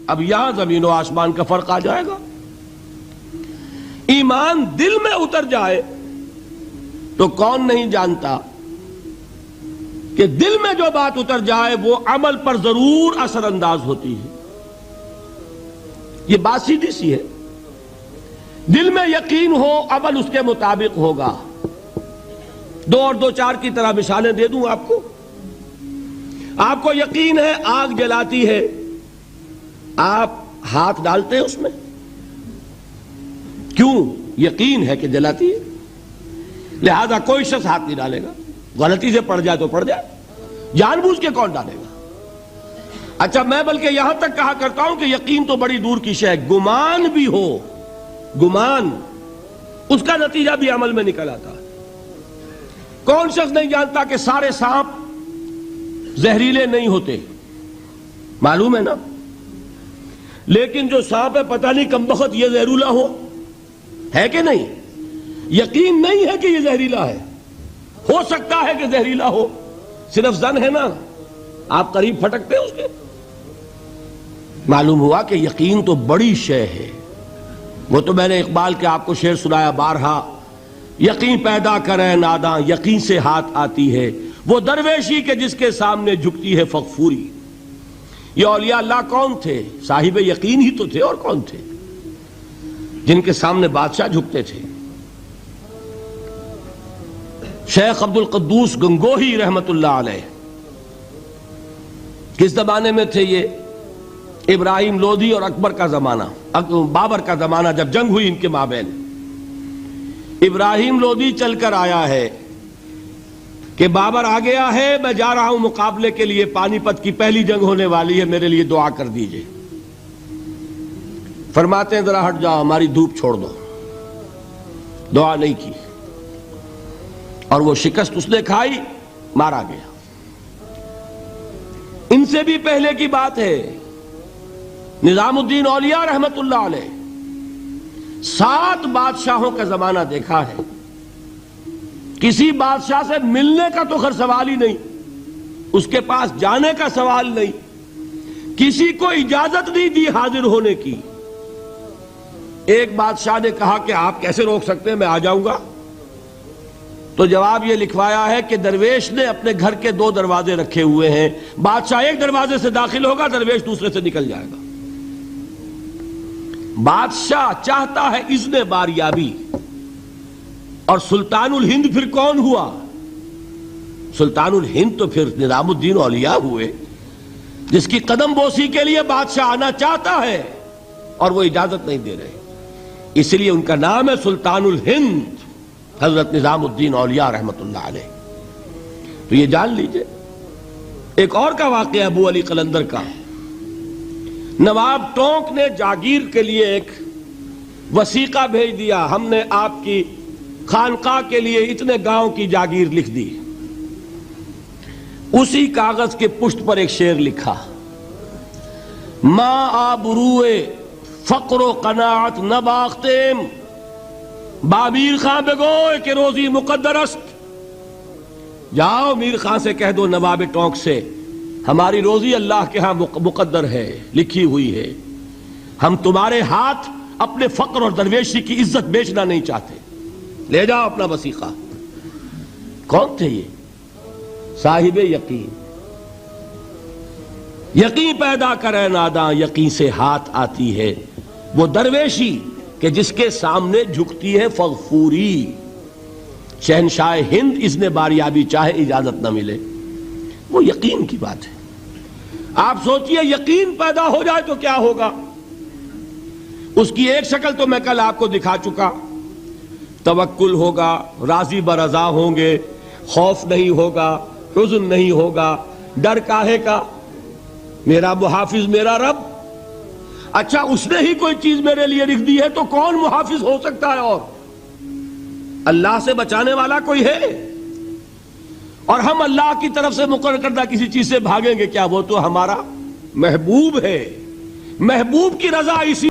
اب یہاں زمین و آسمان کا فرق آ جائے گا. ایمان دل میں اتر جائے تو کون نہیں جانتا کہ دل میں جو بات اتر جائے وہ عمل پر ضرور اثر انداز ہوتی ہے. یہ بات سیدھی سی ہے. دل میں یقین ہو عمل اس کے مطابق ہوگا. 2 اور 2 4 کی طرح مثالیں دے دوں آپ کو. آپ کو یقین ہے آگ جلاتی ہے, آپ ہاتھ ڈالتے ہیں اس میں, کیوں؟ یقین ہے کہ جلاتی ہے, لہذا کوئی شخص ہاتھ نہیں ڈالے گا. غلطی سے پڑ جائے تو پڑ جائے, جان بوجھ کے کون ڈالے گا؟ اچھا میں بلکہ یہاں تک کہا کرتا ہوں کہ یقین تو بڑی دور کی شے ہے, گمان بھی ہو, گمان اس کا نتیجہ بھی عمل میں نکل آتا ہے. کون شخص نہیں جانتا کہ سارے سانپ زہریلے نہیں ہوتے؟ معلوم ہے نا. لیکن جو سانپ ہے پتہ نہیں کم بخت یہ زہریلا ہو, ہے کہ نہیں؟ یقین نہیں ہے کہ یہ زہریلا ہے, ہو سکتا ہے کہ زہریلا ہو, صرف زن ہے نا, آپ قریب پھٹکتے ہیں اس کے. معلوم ہوا کہ یقین تو بڑی شے ہے. وہ تو میں نے اقبال کے آپ کو شعر سنایا بارہا, یقین پیدا کرے ناداں یقین سے ہاتھ آتی ہے, وہ درویشی کے جس کے سامنے جھکتی ہے فغفوری. یہ اولیاء اللہ کون تھے؟ صاحب یقین ہی تو تھے, اور کون تھے؟ جن کے سامنے بادشاہ جھکتے تھے. شیخ عبد القدوس گنگوہی رحمت اللہ علیہ کس زمانے میں تھے؟ یہ ابراہیم لودھی اور اکبر کا زمانہ, بابر کا زمانہ, جب جنگ ہوئی ان کے مابین. ابراہیم لودھی چل کر آیا ہے کہ بابر آ گیا ہے, میں جا رہا ہوں مقابلے کے لیے, پانی پت کی پہلی جنگ ہونے والی ہے, میرے لیے دعا کر دیجئے. فرماتے ہیں ذرا ہٹ جاؤ, ہماری دھوپ چھوڑ دو. دعا نہیں کی اور وہ شکست اس نے کھائی, مارا گیا. ان سے بھی پہلے کی بات ہے, نظام الدین اولیاء رحمت اللہ علیہ 7 بادشاہوں کا زمانہ دیکھا ہے. کسی بادشاہ سے ملنے کا تو خیر سوال ہی نہیں, اس کے پاس جانے کا سوال نہیں, کسی کو اجازت نہیں دی حاضر ہونے کی. ایک بادشاہ نے کہا کہ آپ کیسے روک سکتے ہیں, میں آ جاؤں گا. تو جواب یہ لکھوایا ہے کہ درویش نے اپنے گھر کے 2 دروازے رکھے ہوئے ہیں, بادشاہ ایک دروازے سے داخل ہوگا, درویش دوسرے سے نکل جائے گا. بادشاہ چاہتا ہے اذن باریابی, اور سلطان الہند پھر کون ہوا؟ سلطان الہند تو پھر نظام الدین اولیاء ہوئے, جس کی قدم بوسی کے لیے بادشاہ آنا چاہتا ہے اور وہ اجازت نہیں دے رہے. اس لیے ان کا نام ہے سلطان الہند, حضرت نظام الدین اولیاء رحمت اللہ علیہ. تو یہ جان لیجئے. ایک اور کا واقعہ ابو علی قلندر کا. نواب ٹونک نے جاگیر کے لیے ایک وثیقہ بھیج دیا, ہم نے آپ کی خانقاہ کے لیے اتنے گاؤں کی جاگیر لکھ دی. اسی کاغذ کے پشت پر ایک شعر لکھا, ماں آبروئے فقر و قناعت نہ باختیم, با میر خاں بگوئے کہ روزی مقدر است. جاؤ میر خاں سے کہہ دو, نواب ٹونک سے, ہماری روزی اللہ کے ہاں مقدر ہے, لکھی ہوئی ہے. ہم تمہارے ہاتھ اپنے فقر اور درویشی کی عزت بیچنا نہیں چاہتے, لے جاؤ اپنا وثیقہ. کون تھے یہ؟ صاحب یقین. یقین پیدا کرے ناداں یقین سے ہاتھ آتی ہے, وہ درویشی کہ جس کے سامنے جھکتی ہے فغفوری. شہنشاہ ہند اذن باریابی چاہے اجازت نہ ملے, وہ یقین کی بات ہے. آپ سوچئے یقین پیدا ہو جائے تو کیا ہوگا. اس کی ایک شکل تو میں کل آپ کو دکھا چکا. توکل ہوگا, راضی برضا ہوں گے, خوف نہیں ہوگا, حزن نہیں ہوگا. ڈر کاہے کا؟ میرا محافظ میرا رب. اچھا اس نے ہی کوئی چیز میرے لیے لکھ دی ہے تو کون محافظ ہو سکتا ہے؟ اور اللہ سے بچانے والا کوئی ہے؟ اور ہم اللہ کی طرف سے مقرر کردہ کسی چیز سے بھاگیں گے کیا؟ وہ تو ہمارا محبوب ہے. محبوب کی رضا اسی